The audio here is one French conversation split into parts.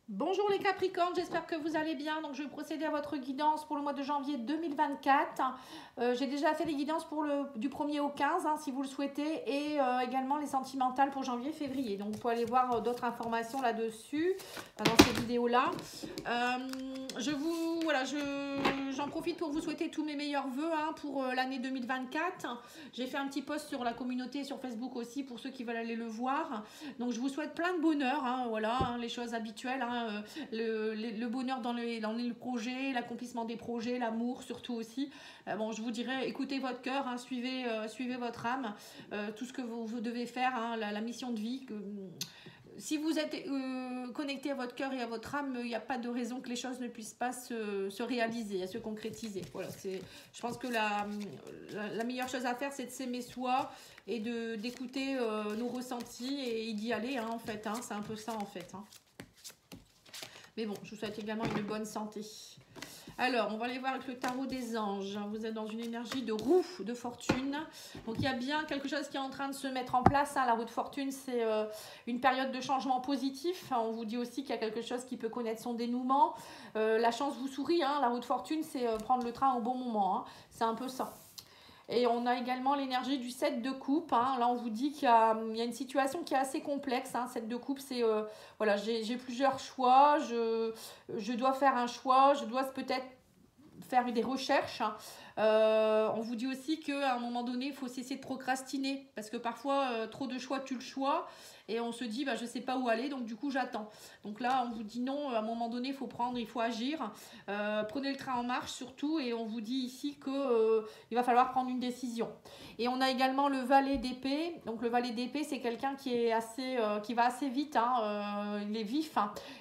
Bonjour les Capricornes, j'espère que vous allez bien. Donc je vais procéder à votre guidance pour le mois de janvier 2024. J'ai déjà fait les guidances pour du 1er au 15 si vous le souhaitez, et également les sentimentales pour janvier-février. Donc vous pouvez aller voir d'autres informations là-dessus dans ces vidéos-là. J'en profite pour vous souhaiter tous mes meilleurs vœux pour l'année 2024. J'ai fait un petit post sur la communauté sur Facebook aussi pour ceux qui veulent aller le voir. Donc je vous souhaite plein de bonheur, les choses habituelles. Le bonheur dans les projets, l'accomplissement des projets, l'amour surtout aussi. Je vous dirais, écoutez votre cœur, suivez votre âme, tout ce que vous devez faire, la mission de vie. Si vous êtes connecté à votre cœur et à votre âme, il n'y a pas de raison que les choses ne puissent pas se réaliser, se concrétiser. Voilà, je pense que la meilleure chose à faire, c'est de s'aimer soi et d'écouter nos ressentis et d'y aller, en fait. C'est un peu ça, en fait. Mais bon, je vous souhaite également une bonne santé. Alors, on va aller voir avec le tarot des anges. Vous êtes dans une énergie de roue de fortune. Donc, il y a bien quelque chose qui est en train de se mettre en place. La roue de fortune, c'est une période de changement positif. On vous dit aussi qu'il y a quelque chose qui peut connaître son dénouement. La chance vous sourit. La roue de fortune, c'est prendre le train au bon moment. C'est un peu ça. Et on a également l'énergie du 7 de coupe. Là, on vous dit qu'il y a une situation qui est assez complexe. 7 de coupe, c'est, j'ai plusieurs choix. Je dois faire un choix. Je dois peut-être faire des recherches. On vous dit aussi qu'à un moment donné, il faut cesser de procrastiner. Parce que parfois, trop de choix tue le choix. Et on se dit, je ne sais pas où aller, donc du coup, j'attends. Donc là, on vous dit non, à un moment donné, il faut agir. Prenez le train en marche surtout. Et on vous dit ici qu'il va falloir prendre une décision. Et on a également le valet d'épée. Donc le valet d'épée, c'est quelqu'un qui va assez vite. Il est vif.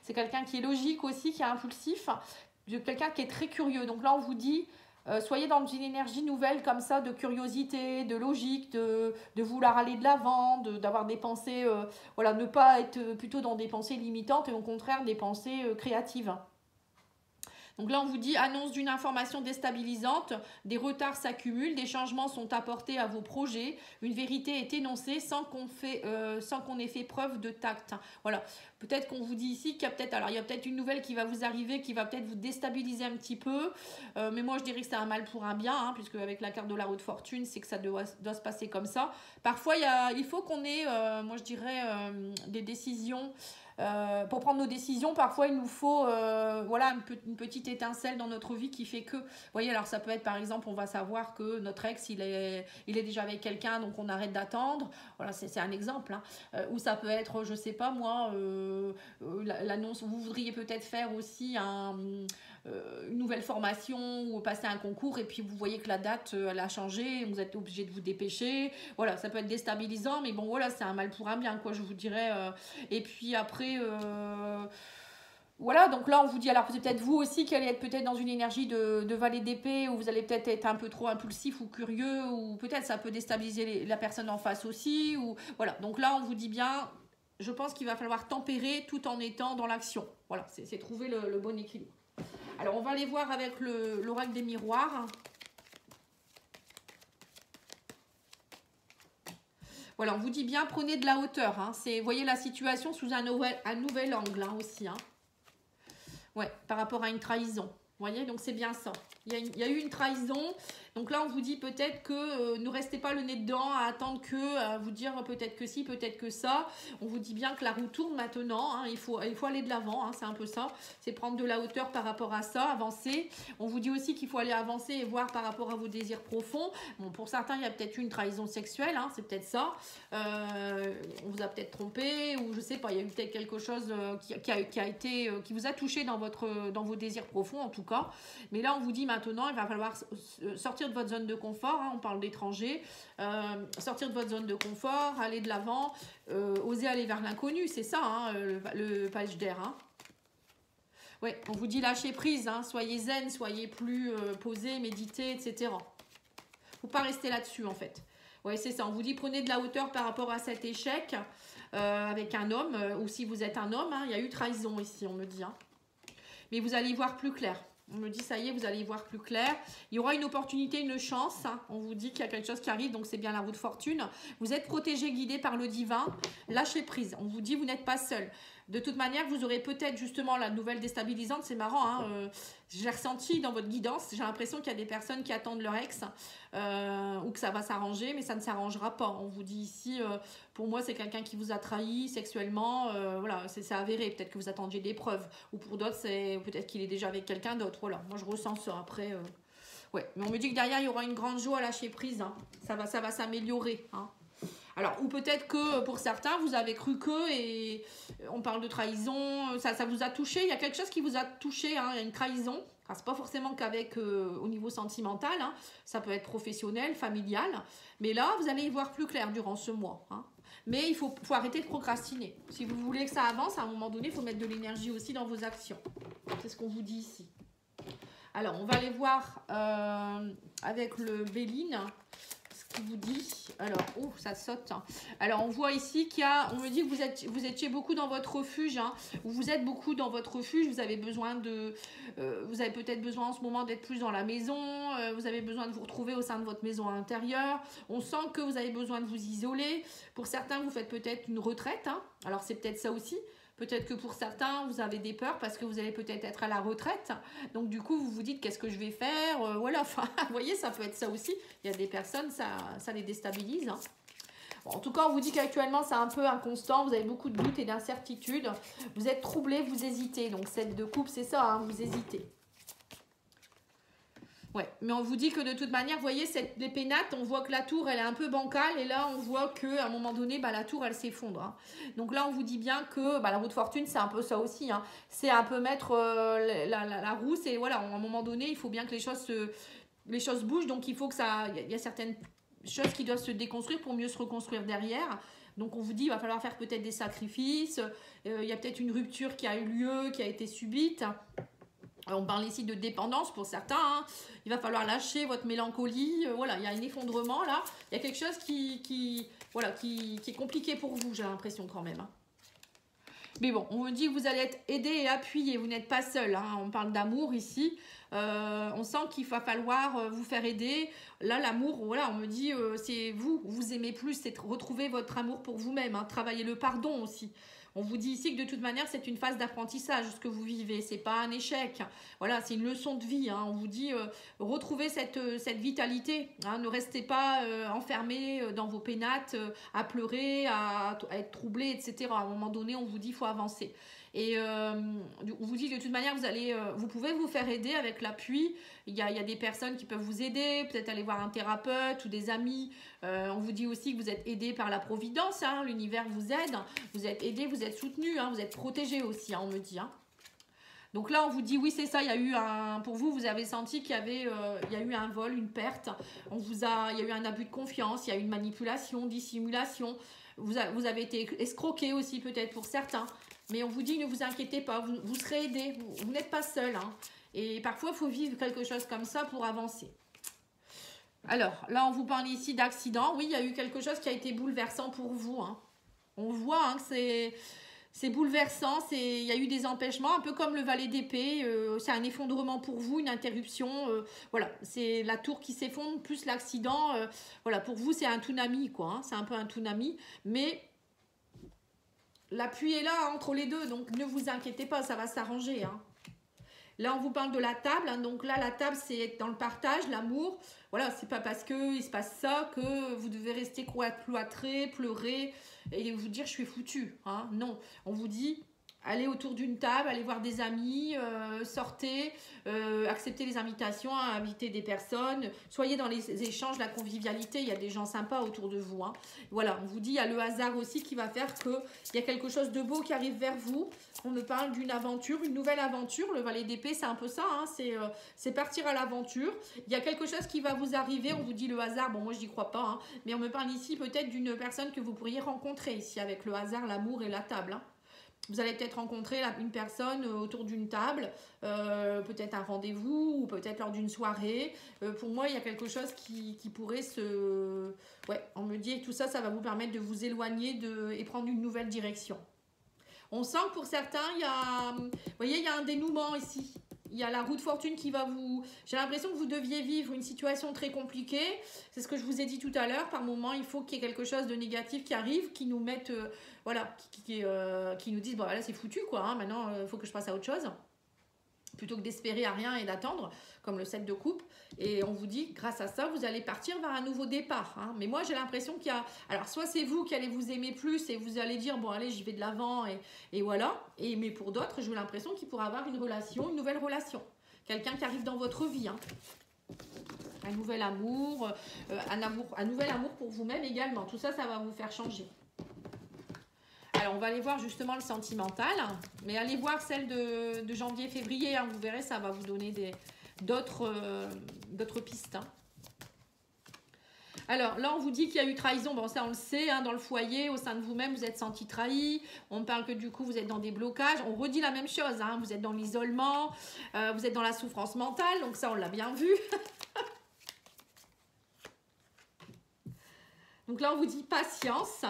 C'est quelqu'un qui est logique aussi, qui est impulsif. Quelqu'un qui est très curieux. Donc là, on vous dit... soyez dans une énergie nouvelle comme ça, de curiosité, de logique, de vouloir aller de l'avant, d'avoir des pensées, ne pas être plutôt dans des pensées limitantes et au contraire des pensées créatives. Donc là, on vous dit annonce d'une information déstabilisante, des retards s'accumulent, des changements sont apportés à vos projets, une vérité est énoncée sans qu'on ait fait preuve de tact. Voilà, peut-être qu'on vous dit ici qu'il y a peut-être une nouvelle qui va vous arriver, qui va peut-être vous déstabiliser un petit peu, mais moi je dirais que c'est un mal pour un bien, puisque avec la carte de la roue de fortune, c'est que ça doit se passer comme ça. Parfois, il faut qu'on ait, moi je dirais, des décisions. Pour prendre nos décisions, parfois il nous faut une petite étincelle dans notre vie qui fait que, vous voyez, alors ça peut être par exemple, on va savoir que notre ex il est déjà avec quelqu'un, donc on arrête d'attendre. Voilà, c'est un exemple. Ou ça peut être, je sais pas moi, l'annonce, vous voudriez peut-être faire aussi une nouvelle formation ou passer un concours et puis vous voyez que la date elle a changé, vous êtes obligé de vous dépêcher. Voilà, ça peut être déstabilisant, mais bon voilà, c'est un mal pour un bien, quoi, je vous dirais. Et puis après voilà, donc là on vous dit, alors peut-être vous aussi qui allez être peut-être dans une énergie de valet d'épée, où vous allez peut-être être un peu trop impulsif ou curieux, ou peut-être ça peut déstabiliser la personne en face aussi, ou voilà, donc là on vous dit bien, je pense qu'il va falloir tempérer tout en étant dans l'action. Voilà, c'est trouver le bon équilibre. Alors, on va aller voir avec l'oracle des miroirs. Voilà, on vous dit bien, prenez de la hauteur. Voyez la situation sous un nouvel angle aussi. Ouais, par rapport à une trahison. Vous voyez, donc c'est bien ça. Il y a eu une trahison. Donc là, on vous dit peut-être que ne restez pas le nez dedans à attendre à vous dire peut-être que si, peut-être que ça. On vous dit bien que la roue tourne maintenant. Il faut aller de l'avant. C'est un peu ça. C'est prendre de la hauteur par rapport à ça, avancer. On vous dit aussi qu'il faut aller avancer et voir par rapport à vos désirs profonds. Bon, pour certains, il y a peut-être une trahison sexuelle. C'est peut-être ça. On vous a peut-être trompé ou je sais pas. Il y a eu peut-être quelque chose qui vous a touché dans vos désirs profonds en tout cas. Mais là, on vous dit maintenant, il va falloir sortir de votre zone de confort. On parle d'étrangers. Sortir de votre zone de confort, aller de l'avant, oser aller vers l'inconnu. C'est ça, le page d'air. Ouais, on vous dit lâcher prise. Soyez zen, soyez plus posé, méditez, etc. Faut pas rester là-dessus, en fait. Ouais, c'est ça. On vous dit prenez de la hauteur par rapport à cet échec avec un homme. Ou si vous êtes un homme, il y a eu trahison ici, on me dit. Mais vous allez y voir plus clair. On me dit, ça y est, vous allez y voir plus clair. Il y aura une opportunité, une chance. On vous dit qu'il y a quelque chose qui arrive, donc c'est bien la roue de fortune. Vous êtes protégé, guidé par le divin. Lâchez prise. On vous dit, vous n'êtes pas seul. De toute manière, vous aurez peut-être justement la nouvelle déstabilisante. C'est marrant, hein, j'ai ressenti dans votre guidance, j'ai l'impression qu'il y a des personnes qui attendent leur ex ou que ça va s'arranger, mais ça ne s'arrangera pas. On vous dit ici, pour moi, c'est quelqu'un qui vous a trahi sexuellement. Voilà, c'est avéré. Peut-être que vous attendiez des preuves. Ou pour d'autres, c'est peut-être qu'il est déjà avec quelqu'un d'autre. Voilà, moi je ressens ça. Après, ouais. Mais on me dit que derrière, il y aura une grande joie à lâcher prise. Hein. Ça va s'améliorer. Hein. Alors, ou peut-être que pour certains, vous avez cru que, et on parle de trahison, ça vous a touché, il y a quelque chose qui vous a touché, hein, il y a une trahison. Enfin, c'est pas forcément qu'avec au niveau sentimental, hein, ça peut être professionnel, familial, mais là, vous allez y voir plus clair durant ce mois. Hein. Mais il faut arrêter de procrastiner. Si vous voulez que ça avance, à un moment donné, il faut mettre de l'énergie aussi dans vos actions. C'est ce qu'on vous dit ici. Alors, on va aller voir avec le Béline. Vous dit, alors, oh, ça saute. Alors, on voit ici qu'il y a, on me dit que vous étiez beaucoup dans votre refuge, hein, vous êtes beaucoup dans votre refuge, vous avez besoin de, vous avez peut-être besoin en ce moment d'être plus dans la maison, vous avez besoin de vous retrouver au sein de votre maison intérieure, on sent que vous avez besoin de vous isoler, pour certains, vous faites peut-être une retraite, hein, alors c'est peut-être ça aussi. Peut-être que pour certains, vous avez des peurs parce que vous allez peut-être être à la retraite. Donc, du coup, vous vous dites qu'est-ce que je vais faire voilà, enfin, vous voyez, ça peut être ça aussi. Il y a des personnes, ça les déstabilise. Hein. Bon, en tout cas, on vous dit qu'actuellement, c'est un peu inconstant. Vous avez beaucoup de doutes et d'incertitudes. Vous êtes troublé, vous hésitez. Donc, 7 de coupe, c'est ça, hein, vous hésitez. Ouais, mais on vous dit que de toute manière, vous voyez, les pénates, on voit que la tour, elle est un peu bancale. Et là, on voit qu'à un moment donné, bah, la tour, elle s'effondre. Hein. Donc là, on vous dit bien que la roue de fortune, c'est un peu ça aussi. Hein. C'est un peu mettre la roue. C'est voilà, à un moment donné, il faut bien que les choses bougent. Donc, il faut que ça... Il y a certaines choses qui doivent se déconstruire pour mieux se reconstruire derrière. Donc, on vous dit, il va falloir faire peut-être des sacrifices. Il y a peut-être une rupture qui a eu lieu, qui a été subite. On parle ici de dépendance pour certains. Hein. Il va falloir lâcher votre mélancolie. Voilà, il y a un effondrement là. Il y a quelque chose qui est compliqué pour vous, j'ai l'impression quand même. Hein. Mais bon, on me dit que vous allez être aidé et appuyé. Vous n'êtes pas seul. Hein. On parle d'amour ici. On sent qu'il va falloir vous faire aider. Là, l'amour, voilà, on me dit, c'est vous aimez plus, c'est retrouver votre amour pour vous-même. Hein. Travailler le pardon aussi. On vous dit ici que de toute manière, c'est une phase d'apprentissage, ce que vous vivez. C'est pas un échec. Voilà, c'est une leçon de vie. Hein. On vous dit, retrouvez cette vitalité. Hein. Ne restez pas enfermé dans vos pénates, à pleurer, à être troublé, etc. À un moment donné, on vous dit, il faut avancer. Et on vous dit de toute manière, vous pouvez vous faire aider avec l'appui. Il y a des personnes qui peuvent vous aider, peut-être aller voir un thérapeute ou des amis. On vous dit aussi que vous êtes aidé par la providence. Hein, l'univers vous aide. Vous êtes aidé, vous êtes soutenu. Hein, vous êtes protégé aussi, hein, on me dit. Hein. Donc là, on vous dit, oui, c'est ça, il y a eu pour vous avez senti qu'il y a eu un vol, une perte. Il y a eu un abus de confiance, il y a eu une manipulation, dissimulation. Vous avez été escroqué aussi, peut-être pour certains. Mais on vous dit, ne vous inquiétez pas, vous serez aidé, vous n'êtes pas seul. Hein. Et parfois, il faut vivre quelque chose comme ça pour avancer. Alors, là, on vous parle ici d'accident. Oui, il y a eu quelque chose qui a été bouleversant pour vous. Hein. On voit hein, que c'est bouleversant, il y a eu des empêchements, un peu comme le valet d'épée. C'est un effondrement pour vous, une interruption. Voilà, c'est la tour qui s'effondre, plus l'accident. Voilà, pour vous, c'est un tsunami, quoi. Hein. C'est un peu un tsunami, mais... L'appui est là entre les deux, donc ne vous inquiétez pas, ça va s'arranger. Hein. Là, on vous parle de la table. Hein, donc là, la table, c'est dans le partage, l'amour. Voilà, c'est pas parce qu'il se passe ça que vous devez rester cloîtré, pleurer et vous dire je suis foutu. Hein. Non, on vous dit allez autour d'une table, allez voir des amis, sortez, acceptez les invitations, hein, invitez des personnes, soyez dans les échanges, la convivialité, il y a des gens sympas autour de vous. Hein. Voilà, on vous dit, il y a le hasard aussi qui va faire qu'il y a quelque chose de beau qui arrive vers vous. On me parle d'une aventure, une nouvelle aventure. Le valet d'épée, c'est un peu ça, hein, c'est partir à l'aventure. Il y a quelque chose qui va vous arriver, on vous dit le hasard, bon moi je n'y crois pas, hein, mais on me parle ici peut-être d'une personne que vous pourriez rencontrer ici avec le hasard, l'amour et la table. Hein. Vous allez peut-être rencontrer une personne autour d'une table, peut-être un rendez-vous ou peut-être lors d'une soirée. Pour moi, il y a quelque chose qui pourrait se... Ouais, on me dit que tout ça, ça va vous permettre de vous éloigner et prendre une nouvelle direction. On sent que pour certains, vous voyez, il y a un dénouement ici. Il y a la roue de fortune qui va vous... J'ai l'impression que vous deviez vivre une situation très compliquée. C'est ce que je vous ai dit tout à l'heure. Par moment, il faut qu'il y ait quelque chose de négatif qui arrive, qui nous mette... voilà, qui nous dise, bon, là, c'est foutu, quoi. Hein, maintenant, il faut que je passe à autre chose. Plutôt que d'espérer à rien et d'attendre, comme le 7 de coupe. Et on vous dit, grâce à ça, vous allez partir vers un nouveau départ. Hein. Mais moi, j'ai l'impression qu'il y a... Alors, soit c'est vous qui allez vous aimer plus et vous allez dire, bon, allez, j'y vais de l'avant et voilà. Mais pour d'autres, j'ai l'impression qu'il pourra avoir une relation, une nouvelle relation. Quelqu'un qui arrive dans votre vie. Hein. Un nouvel amour, un nouvel amour pour vous-même également. Tout ça, ça va vous faire changer. Alors, on va aller voir justement le sentimental. Mais allez voir celle de janvier-février. Hein, vous verrez, ça va vous donner d'autres pistes. Hein. Alors, là, on vous dit qu'il y a eu trahison. Bon, ça, on le sait. Hein, dans le foyer, au sein de vous-même, vous êtes senti trahi. On parle que du coup, vous êtes dans des blocages. On redit la même chose. Hein, vous êtes dans l'isolement. Vous êtes dans la souffrance mentale. Donc ça, on l'a bien vu. Donc là, on vous dit patience.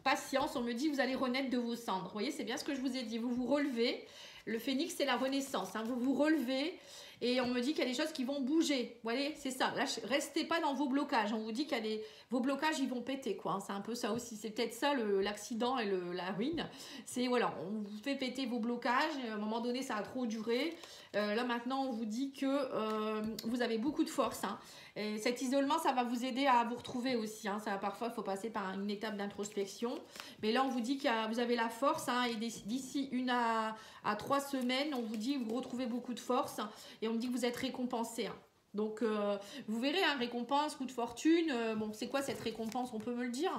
Patience, on me dit vous allez renaître de vos cendres. Vous voyez, c'est bien ce que je vous ai dit. Vous vous relevez. Le phénix, c'est la renaissance. Hein. Vous vous relevez et on me dit qu'il y a des choses qui vont bouger. Vous voyez, c'est ça. Là, restez pas dans vos blocages. On vous dit qu'il y a vos blocages, ils vont péter, quoi. Hein. C'est un peu ça aussi. C'est peut-être ça l'accident et la ruine. C'est, voilà, on vous fait péter vos blocages. À un moment donné, ça a trop duré. Là, maintenant, on vous dit que vous avez beaucoup de force. Hein. Et cet isolement, ça va vous aider à vous retrouver aussi. Hein. Ça, parfois, il faut passer par une étape d'introspection. Mais là, on vous dit que vous avez la force. Hein, et d'ici 1 à 3 semaines, on vous dit que vous retrouvez beaucoup de force. Et on me dit que vous êtes récompensé. Hein. Donc, vous verrez, hein, récompense, coup de fortune. Bon, c'est quoi cette récompense? On peut me le dire?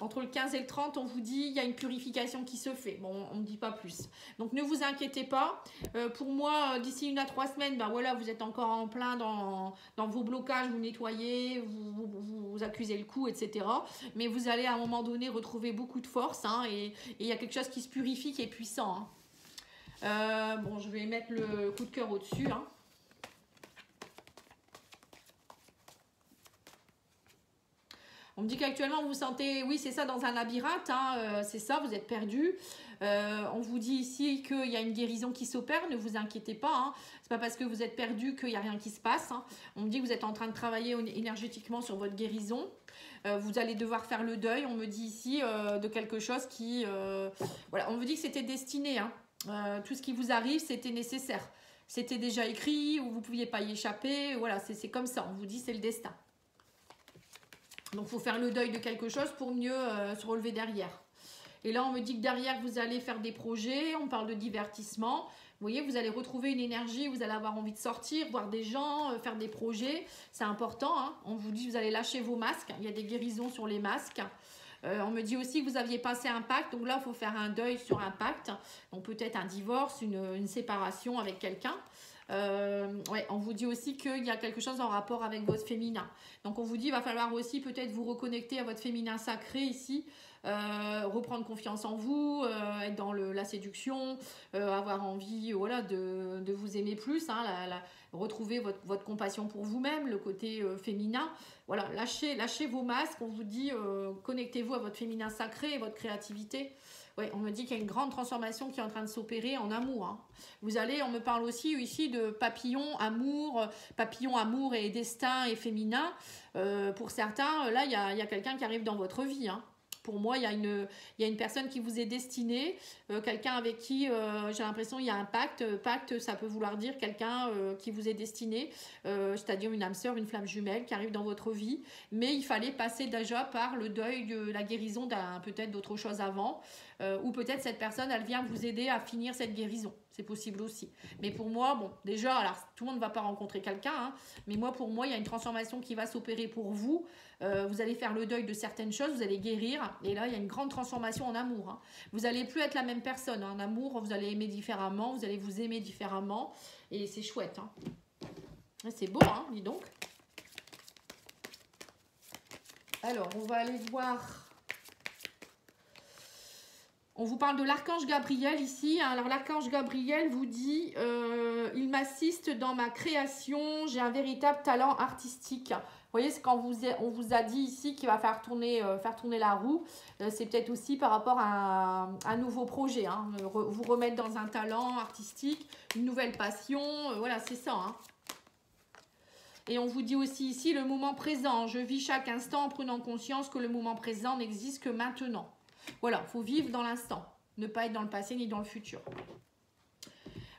Entre le 15 et le 30, on vous dit il y a une purification qui se fait. Bon, on ne dit pas plus. Donc, ne vous inquiétez pas. Pour moi, d'ici 1 à 3 semaines, ben voilà, vous êtes encore en plein dans vos blocages, vous nettoyez, vous accusez le coup, etc. Mais vous allez à un moment donné retrouver beaucoup de force. Hein, et il y a quelque chose qui se purifie, qui est puissant. Hein. Bon, je vais mettre le coup de cœur au-dessus. Hein. On me dit qu'actuellement, vous vous sentez, oui, c'est ça, dans un labyrinthe, hein, c'est ça, vous êtes perdu. On vous dit ici qu'il y a une guérison qui s'opère, ne vous inquiétez pas. Hein. C'est pas parce que vous êtes perdu qu'il n'y a rien qui se passe. Hein. On me dit que vous êtes en train de travailler énergétiquement sur votre guérison. Vous allez devoir faire le deuil, on me dit ici, de quelque chose qui... voilà, on me dit que c'était destiné. Hein. Tout ce qui vous arrive, c'était nécessaire. C'était déjà écrit, ou vous ne pouviez pas y échapper. Voilà, c'est comme ça, on vous dit c'est le destin. Donc, il faut faire le deuil de quelque chose pour mieux se relever derrière. Et là, on me dit que derrière, vous allez faire des projets. On parle de divertissement. Vous voyez, vous allez retrouver une énergie. Vous allez avoir envie de sortir, voir des gens, faire des projets. C'est important. Hein. On vous dit que vous allez lâcher vos masques. Il y a des guérisons sur les masques. On me dit aussi que vous aviez passé un pacte. Donc là, il faut faire un deuil sur un pacte. Donc peut-être un divorce, une séparation avec quelqu'un. Ouais, on vous dit aussi qu'il y a quelque chose en rapport avec votre féminin. Donc on vous dit qu'il va falloir aussi peut-être vous reconnecter à votre féminin sacré ici, reprendre confiance en vous, être dans la séduction, avoir envie voilà, de vous aimer plus, hein, retrouver votre compassion pour vous-même, le côté féminin. Voilà, lâchez vos masques, on vous dit connectez-vous à votre féminin sacré et votre créativité. Ouais, on me dit qu'il y a une grande transformation qui est en train de s'opérer en amour. Hein. On me parle aussi ici de papillon, amour et destin et féminin. Pour certains, là, il y a quelqu'un qui arrive dans votre vie. Hein. Pour moi, il y a une personne qui vous est destinée, quelqu'un avec qui j'ai l'impression qu'il y a un pacte. Pacte, ça peut vouloir dire quelqu'un qui vous est destiné, c'est-à-dire une âme sœur, une flamme jumelle qui arrive dans votre vie. Mais il fallait passer déjà par le deuil, de la guérison peut-être d'autre chose avant. Ou peut-être cette personne, elle vient vous aider à finir cette guérison. C'est possible aussi. Mais pour moi, bon, déjà, alors tout le monde ne va pas rencontrer quelqu'un, hein, mais pour moi, il y a une transformation qui va s'opérer pour vous. Vous allez faire le deuil de certaines choses, vous allez guérir. Et là, il y a une grande transformation en amour. Hein. Vous n'allez plus être la même personne. Hein. En amour, vous allez aimer différemment, vous allez vous aimer différemment. Et c'est chouette. Hein. C'est beau, hein, dis donc. Alors, on va aller voir... On vous parle de l'archange Gabriel ici. Alors l'archange Gabriel vous dit il m'assiste dans ma création, j'ai un véritable talent artistique. voyez, c'est quand on vous a dit ici qu'il va faire tourner la roue. C'est peut-être aussi par rapport à un nouveau projet. Hein, vous remettre dans un talent artistique, une nouvelle passion. Voilà, c'est ça. Hein. Et on vous dit aussi ici le moment présent. Je vis chaque instant en prenant conscience que le moment présent n'existe que maintenant. Voilà, il faut vivre dans l'instant. Ne pas être dans le passé ni dans le futur.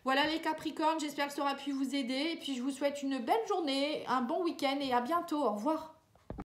Voilà les Capricornes, j'espère que ça aura pu vous aider. Et puis je vous souhaite une belle journée, un bon week-end et à bientôt. Au revoir.